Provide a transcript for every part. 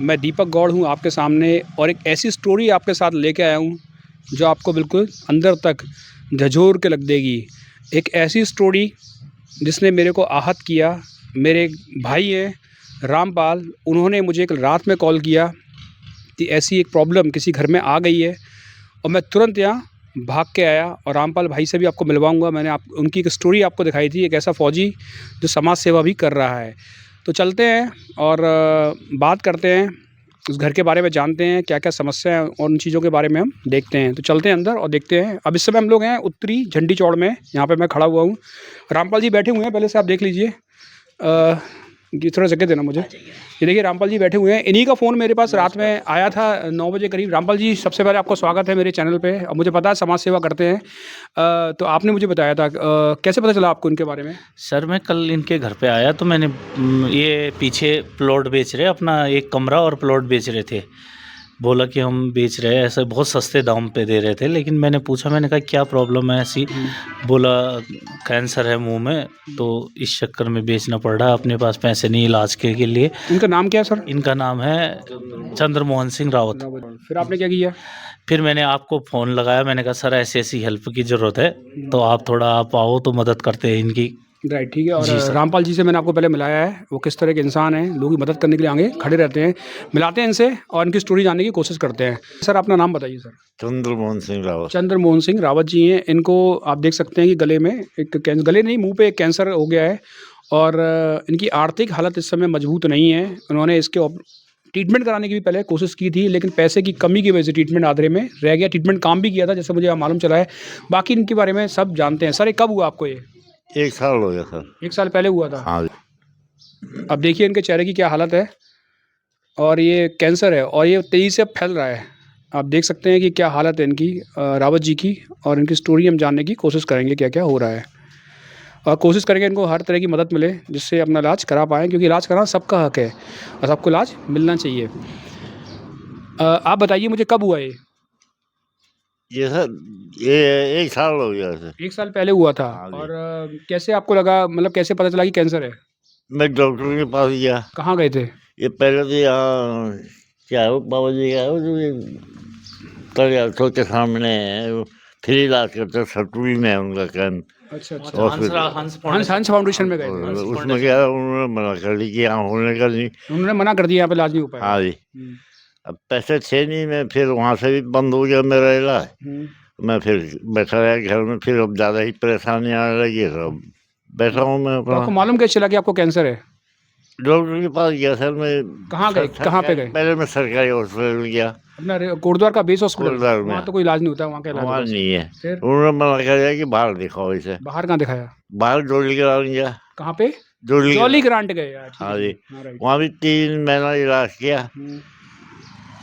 मैं दीपक गौड़ हूँ आपके सामने और एक ऐसी स्टोरी आपके साथ लेके आया हूँ जो आपको बिल्कुल अंदर तक झंझोर के रख देगी। एक ऐसी स्टोरी जिसने मेरे को आहत किया। मेरे एक भाई हैं रामपाल, उन्होंने मुझे एक रात में कॉल किया कि ऐसी एक प्रॉब्लम किसी घर में आ गई है और मैं तुरंत यहाँ भाग के आया और रामपाल भाई से भी आपको मिलवाऊंगा। मैंने उनकी एक स्टोरी आपको दिखाई थी, एक ऐसा फ़ौजी जो समाज सेवा भी कर रहा है। तो चलते हैं और बात करते हैं उस घर के बारे में, जानते हैं क्या क्या समस्या है और उन चीज़ों के बारे में हम देखते हैं। तो चलते हैं अंदर और देखते हैं। अब इस समय हम लोग हैं उत्तरी झंडी चौड़ में, यहाँ पे मैं खड़ा हुआ हूँ। रामपाल जी बैठे हुए हैं, पहले से आप देख लीजिए। ये थोड़ा जगह देना मुझे। ये देखिए रामपाल जी बैठे हुए हैं। इन्हीं का फ़ोन मेरे पास रात में आया था 9 बजे करीब। रामपाल जी, सबसे पहले आपको स्वागत है मेरे चैनल पे। और मुझे पता है समाज सेवा करते हैं, तो आपने मुझे बताया था, कैसे पता चला आपको इनके बारे में? सर मैं कल इनके घर पे आया तो मैंने ये पीछे प्लॉट बेच रहे, अपना एक कमरा और प्लॉट बेच रहे थे। बोला कि हम बेच रहे हैं, ऐसे बहुत सस्ते दाम पे दे रहे थे। लेकिन मैंने पूछा, मैंने कहा क्या प्रॉब्लम है ऐसी? बोला कैंसर है मुंह में, तो इस चक्कर में बेचना पड़ रहा है, अपने पास पैसे नहीं इलाज के लिए। इनका नाम क्या है सर? इनका नाम है चंद्रमोहन सिंह रावत। फिर आपने क्या किया? फिर मैंने आपको फ़ोन लगाया, मैंने कहा सर ऐसी ऐसी हेल्प की ज़रूरत है, तो आप थोड़ा आप आओ तो मदद करते हैं इनकी। राइट, ठीक है। और रामपाल जी से मैंने आपको पहले मिलाया है, वो किस तरह के इंसान हैं, लोगों की मदद करने के लिए आगे खड़े रहते हैं। मिलाते हैं इनसे और इनकी स्टोरी जानने की कोशिश करते हैं। सर अपना नाम बताइए सर। चंद्रमोहन सिंह रावत। चंद्रमोहन सिंह रावत जी हैं। इनको आप देख सकते हैं कि गले में गले नहीं, मुंह पे एक कैंसर हो गया है और इनकी आर्थिक हालत इस समय मजबूत नहीं है। उन्होंने इसके ट्रीटमेंट कराने की भी पहले कोशिश की थी, लेकिन पैसे की कमी की वजह से ट्रीटमेंट आधे में रह गया। ट्रीटमेंट काम भी किया था, जैसे मुझे मालूम चला है। बाकी इनके बारे में सब जानते हैं। सर ये कब हुआ आपको? ये 1 साल हो गया सर। 1 साल पहले हुआ था। हाँ। अब देखिए इनके चेहरे की क्या हालत है, और ये कैंसर है और ये तेज़ी से फैल रहा है। आप देख सकते हैं कि क्या हालत है इनकी, रावत जी की। और इनकी स्टोरी हम जानने की कोशिश करेंगे क्या क्या हो रहा है, और कोशिश करेंगे इनको हर तरह की मदद मिले जिससे अपना इलाज करा पाएँ, क्योंकि इलाज कराना सबका हक है और सबको इलाज मिलना चाहिए। आप बताइए मुझे कब हुआ ये? ये सर ये 1 साल हो गया सर। 1 साल पहले हुआ था। हाँ जी। और कैसे आपको लगा, मतलब कैसे पता चला कि कैंसर है? मैं डॉक्टर के पास गया। कहाँ गए थे? ये पहले तो यहाँ क्या है, बाबा जी का है वो जो ये तरियासों के सामने है, वो फ्री इलाज करते हैं, सटुरी में है उनका कैंप। अच्छा हंस फाउंडेशन में गए थे। उसमें क्या उन्होंने मना कर दी कि यहाँ होने का नहीं। उन्होंने मना कर दिया, यहाँ पे इलाज नहीं हो पाया। हाँ जी। अब पैसे थे नहीं, मैं फिर वहाँ से भी बंद हो गया मेरा इलाज। मैं फिर बैठा रहा घर में, फिर अब ज़्यादा ही परेशानी आने लगी, तो अब बैठा हूँ मैं तो अपना। आपको मालूम कैसे चला कि आपको कैंसर है? डॉक्टर के पास गया सर मैं। कहाँ गए, कहाँ पे गए? पहले मैं सरकारी हॉस्पिटल गया। अपना कोटद्वार का बेस हॉस्पिटल? कोटद्वार में। वहाँ तो कोई इलाज नहीं होता, वहाँ का इलाज वहाँ होता है। नहीं है। फिर उन्होंने मना कर दिया कि बाहर दिखाओ इसे। बाहर कहाँ दिखाया? बाहर जोली ग्रांट गया। कहाँ पे? जोली जॉली ग्रांट गए यार। हाँ जी। राइट। वहाँ भी 3 महीना इलाज किया,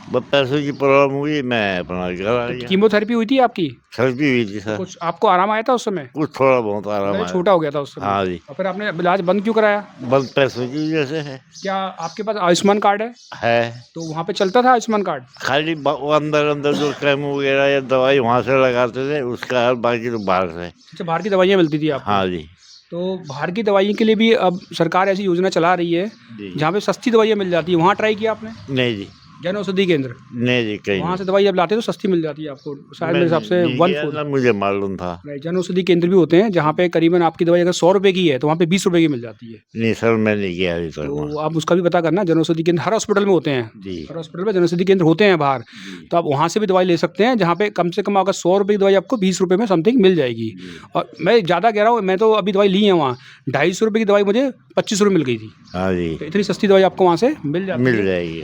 बस पैसों की प्रॉब्लम हुई, मैं अपना घर आ गया। कीमोथेरेपी हुई थी आपकी? सर्दी हुई थी सर। कुछ आपको आराम आया था उस समय? कुछ थोड़ा बहुत आराम आया। छोटा हो गया था उस समय। हाँ जी। और फिर आपने इलाज बंद क्यों कराया? बस पैसों की वजह से है। क्या आपके पास आयुष्मान कार्ड है? तो वहाँ पे चलता था आयुष्मान कार्ड? खाली वो अंदर जो क्रीम वगैरह या दवाई वहाँ से लगाते थे, उसका बाकी तो बाहर से। अच्छा, बाहर की दवाइयाँ मिलती थी आपको? हाँ जी। तो बाहर की दवाइयों के लिए भी अब सरकार ऐसी योजना चला रही है जहाँ पे सस्ती दवाइयाँ मिल जाती है। वहाँ ट्राई किया आपने? नहीं जी। जन औषधि केंद्र? नहीं जी, कहीं वहाँ से दवाई जब लाते हैं तो सस्ती मिल जाती है आपको, शायद मेरे हिसाब से 1/4। मुझे मालूम था। जन औषधि केंद्र भी होते हैं जहाँ पे करीबन आपकी दवाई अगर 100 रुपये की है तो वहाँ पे 20 रुपये की मिल जाती है। नहीं सर, मैं नहीं गया अभी तक। तो आप उसका भी पता करना। जन औषधि केंद्र हर हॉस्पिटल में होते हैं जी। हर हॉस्पिटल में जन औषधि केंद्र होते हैं बाहर, तो आप वहाँ से भी दवाई ले सकते हैं, जहाँ पे कम से कम अगर 100 रुपये की दवाई आपको 20 रुपये में समथिंग मिल जाएगी। और मैं ज़्यादा कह रहा हूँ, मैं तो अभी दवाई ली है वहाँ, 250 रुपये की दवाई मुझे 25 रुपये मिल गई थी। हाँ जी। तो इतनी सस्ती दवाई आपको वहाँ से मिल जाएगी।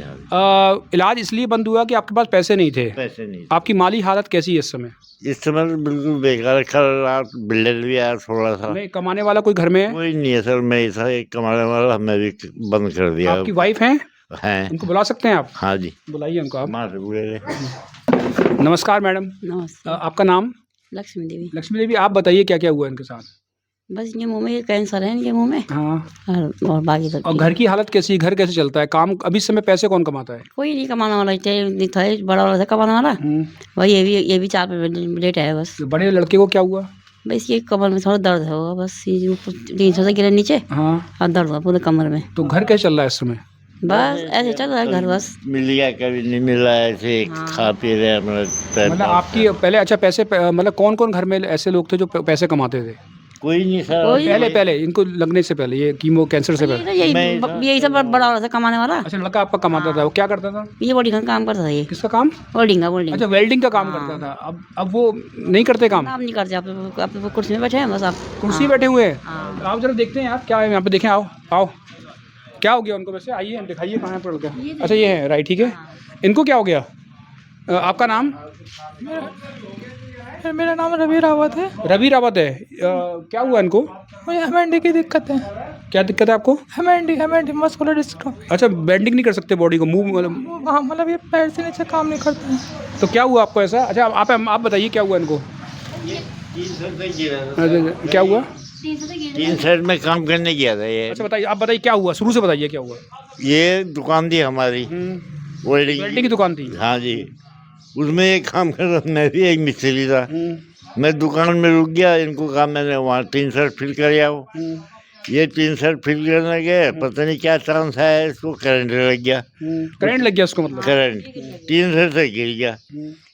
इलाज इसलिए बंद हुआ कि आपके पास पैसे नहीं थे? पैसे नहीं। आपकी माली हालत कैसी है इस समय? इस समय तो बिल्कुल बेकार है। कल रात बिल्डर भी आया थोड़ा सा। नहीं, कमाने वाला कोई घर में है? कोई नहीं है सर, मैं ही था एक कमाने वाला, मैं भी बंद कर दिया। आपकी वाइफ हैं? उनको बुला सकते हैं आप? हाँ जी, बुलाइए उनको आप। नमस्कार मैडम। नमस्ते। आपका नाम? लक्ष्मी देवी। लक्ष्मी देवी, आप बताइए क्या क्या हुआ इनके साथ? बस इनके मुंह में कैंसर है, इनके मुंह में। हाँ। और बाकी तो और घर की हालत कैसी है? घर कैसे चलता है? काम अभी इस समय पैसे कौन कमाता है? कोई नहीं कमाने वाला, नहीं था बड़ा वाला था कमाने वाला। वही ये भी 4 पे लेट है बस। बड़े लड़के को क्या हुआ? बस ये कमर में थोड़ा दर्द होगा, बस ये 300 से गिरे नीचे। हाँ। और दर्द हुआ पूरे कमर में। तो घर कैसे चल रहा है इस समय? बस ऐसे चल रहा है घर बस। मिल गया कभी नहीं मिला, ऐसे खा पी रहे मतलब आपकी पहले अच्छा पैसे मतलब कौन कौन घर में ऐसे लोग थे जो पैसे कमाते थे कोई नहीं सर। कोई पहले इनको लगने से पहले, ये कीमो कैंसर से पहले? यही सब बड़ा वाला था कमाने वाला। अच्छा, लड़का आपका कमाता था, वो क्या करता था? ये बोर्डिंग का काम करता था ये। किसका काम? बोर्डिंग का बोर्डिंग। अच्छा, वेल्डिंग का काम करता था। अब वो नहीं करते काम? आप नहीं करते, आप कुर्सी में बैठे हैं बस। आप कुर्सी बैठे हुए हैं? हाँ। आप जरा देखते हैं आप क्या है यहाँ पे, देखें। आओ आओ, क्या हो गया उनको वैसे? आइए दिखाइए कहाँ पर लड़का। अच्छा ये है, राइट, ठीक है। इनको क्या हो गया? आपका नाम? मेरा नाम रवि रावत है। रवि रावत है। क्या हुआ इनको? मुझे एमएनडी की दिक्कत है। क्या दिक्कत है आपको? MND muscular dystrophy. अच्छा, बेंडिंग नहीं कर सकते बॉडी को, मूव मतलब? हाँ, मतलब ये पैर से नीचे काम नहीं करते हैं। तो क्या हुआ आपको ऐसा? अच्छा आप बताइए क्या हुआ इनको? 3 साल तक गिरा। क्या हुआ? 3 साल में काम करने गया था ये। अच्छा बताइए, आप बताइए क्या हुआ, शुरू से बताइए क्या हुआ। ये दुकान थी हमारी, वेल्डिंग की दुकान थी? हाँ जी, उसमें एक काम कर रहा, मैं भी एक मिस्त्री था। मैं दुकान में रुक गया, इनको कहा मैंने वहाँ 3 शर्ट फिल कर आओ। ये 3 शर्ट फिल करने गए, पता नहीं क्या चांस है, इसको करंट लग गया। करंट लग गया उसको? मतलब करंट 3 शर्ट से गिर गया।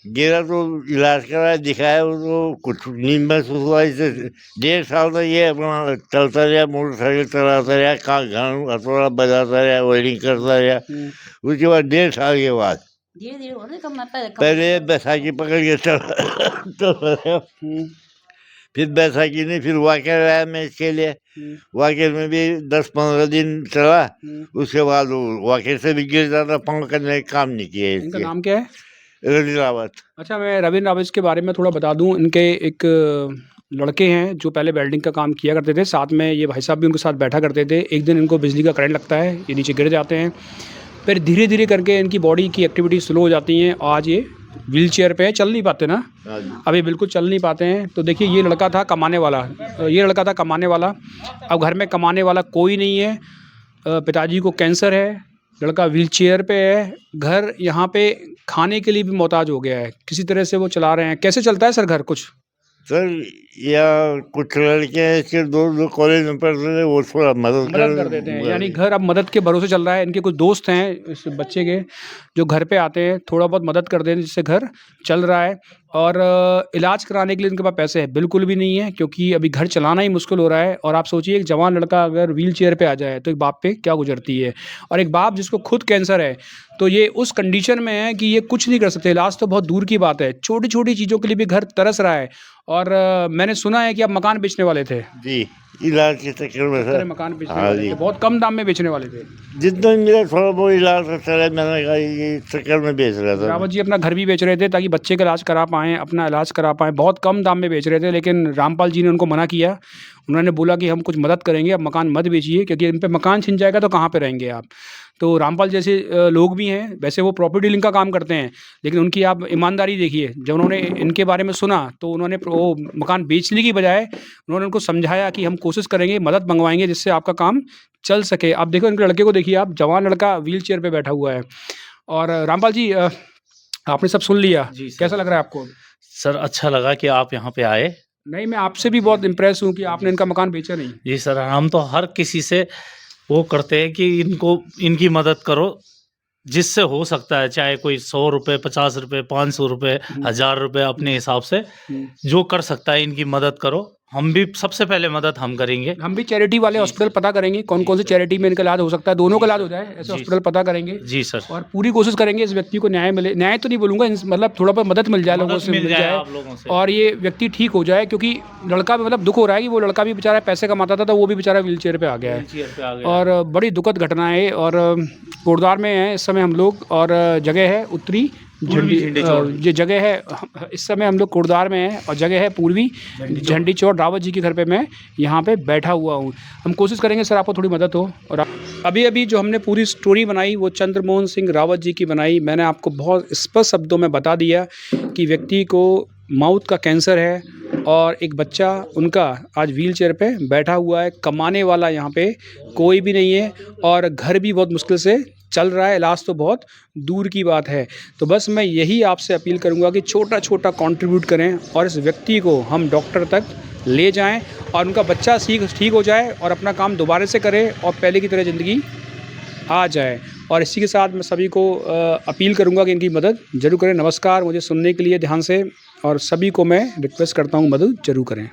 गिरा तो इलाज कराया, दिखाया, तो कुछ नहीं महसूस हुआ। इसे 1.5 साल तक ये अपना चलता रहा, मोटरसाइकिल चलाता रहा, घर हथौड़ा बजाता रहा, वेल्डिंग करता रहा। उसके बाद 1.5 साल के बाद पहले बैसाखी पकड़ के चल फिर बैसाखी नहीं, फिर वाकर आया मैं इसके लिए। वाकर में भी 10-15 दिन चला, उसके बाद वो वाकर से भी गिर जाता, पाँव करने का काम नहीं किया। इनका नाम क्या है? रवि रावत। अच्छा, मैं रवि रावत के बारे में थोड़ा बता दूं। इनके एक लड़के हैं जो पहले वेल्डिंग का काम किया करते थे, साथ में ये भाई साहब भी उनके साथ बैठा करते थे। एक दिन इनको बिजली का करंट लगता है, ये नीचे गिर जाते हैं। फिर धीरे धीरे करके इनकी बॉडी की एक्टिविटी स्लो हो जाती हैं। आज ये व्हील चेयर पे चल नहीं पाते ना, अभी बिल्कुल चल नहीं पाते हैं। तो देखिए, ये लड़का था कमाने वाला, अब घर में कमाने वाला कोई नहीं है। पिताजी को कैंसर है, लड़का व्हील चेयर पे है, घर यहाँ पे खाने के लिए भी मोहताज हो गया है। किसी तरह से वो चला रहे हैं। कैसे चलता है सर घर कुछ? सर, या कुछ लड़के हैं इसके दो कॉलेज में पढ़ते थे, वो थोड़ा मदद कर देते हैं। यानी घर अब मदद के भरोसे चल रहा है। इनके कुछ दोस्त हैं इस बच्चे के जो घर पे आते हैं, थोड़ा बहुत मदद कर देते हैं, जिससे घर चल रहा है। और इलाज कराने के लिए इनके पास पैसे है बिल्कुल भी नहीं है, क्योंकि अभी घर चलाना ही मुश्किल हो रहा है। और आप सोचिए, एक जवान लड़का अगर व्हील चेयर पे आ जाए तो एक बाप पे क्या गुजरती है। और एक बाप जिसको खुद कैंसर है, तो ये उस कंडीशन में है कि ये कुछ नहीं कर सकते। इलाज तो बहुत दूर की बात है, छोटी छोटी चीज़ों के लिए भी घर तरस रहा है। और मैंने सुना है कि आप मकान बेचने वाले थे। जी, इलाज के चक्कर में सर मकान बेचने वाले थे, बहुत कम दाम में बेचने वाले थे। जितना मिला थोड़ा बहुत इलाज का चला, मैंने कहा ये चक्कर में बेच रहा था। रावत जी अपना घर भी बेच रहे थे ताकि बच्चे का इलाज करा पाएँ, अपना इलाज करा पाएँ। बहुत कम दाम में बेच रहे थे, लेकिन रामपाल जी ने उनको मना किया। उन्होंने बोला कि हम कुछ मदद करेंगे, अब मकान मत बेचिए, क्योंकि इन पे मकान छिन जाएगा तो कहाँ पे रहेंगे आप। तो रामपाल जैसे लोग भी हैं, वैसे वो प्रॉपर्टी डीलिंग का काम करते हैं, लेकिन उनकी आप ईमानदारी देखिए। जब उन्होंने इनके बारे में सुना तो उन्होंने वो मकान बेचने की बजाय उन्होंने उनको समझाया कि हम कोशिश करेंगे, मदद मंगवाएंगे, जिससे आपका काम चल सके। आप देखो इनके लड़के को देखिए, आप जवान लड़का व्हील चेयर पर बैठा हुआ है। और रामपाल जी, आपने सब सुन लिया, कैसा लग रहा है आपको? सर, अच्छा लगा कि आप यहाँ पे आए। नहीं, मैं आपसे भी बहुत इम्प्रेस हूँ कि आपने इनका मकान बेचा नहीं। जी सर, हम तो हर किसी से वो करते हैं कि इनकी मदद करो, जिससे हो सकता है, चाहे कोई 100 रुपये, 50 रुपये, 500 रुपये, 1000 रुपये, अपने हिसाब से जो कर सकता है इनकी मदद करो। हम भी सबसे पहले मदद हम करेंगे। हम भी चैरिटी वाले हॉस्पिटल पता करेंगे कौन कौन सी चैरिटी में इनका इलाज हो सकता है, दोनों का इलाज हो जाए ऐसे हॉस्पिटल पता करेंगे। जी सर। और पूरी कोशिश करेंगे इस व्यक्ति को न्याय मिले। न्याय तो नहीं बोलूँगा, मतलब थोड़ा बहुत मदद मिल जाए, लोगों से मिल जाए आप लोगों से, और ये व्यक्ति ठीक हो जाए। क्योंकि लड़का भी मतलब दुख हो रहा है कि वो लड़का भी बेचारा पैसे कमाता था, तो वो भी बेचारा व्हील चेयर पर आ गया है। और बड़ी दुखद घटना है। और कोटद्वार में है इस समय हम लोग, और जगह है उत्तरी झंडी चौड़। ये जगह है, इस समय हम लोग कोटद्वार में हैं, और जगह है पूर्वी झंडी चौड़। रावत जी के घर पे मैं यहाँ पे बैठा हुआ हूँ। हम कोशिश करेंगे सर आपको थोड़ी मदद हो। और अभी जो हमने पूरी स्टोरी बनाई वो चंद्रमोहन सिंह रावत जी की बनाई। मैंने आपको बहुत स्पष्ट शब्दों में बता दिया कि व्यक्ति को माउथ का कैंसर है, और एक बच्चा उनका आज व्हील चेयर पे बैठा हुआ है। कमाने वाला यहाँ पे कोई भी नहीं है, और घर भी बहुत मुश्किल से चल रहा है, इलाज तो बहुत दूर की बात है। तो बस मैं यही आपसे अपील करूँगा कि छोटा छोटा कंट्रीब्यूट करें, और इस व्यक्ति को हम डॉक्टर तक ले जाएं, और उनका बच्चा ठीक हो जाए और अपना काम दोबारा से करे, और पहले की तरह ज़िंदगी आ जाए। और इसी के साथ मैं सभी को अपील करूंगा कि इनकी मदद जरूर करें। नमस्कार, मुझे सुनने के लिए ध्यान से, और सभी को मैं रिक्वेस्ट करता हूं मदद जरूर करें।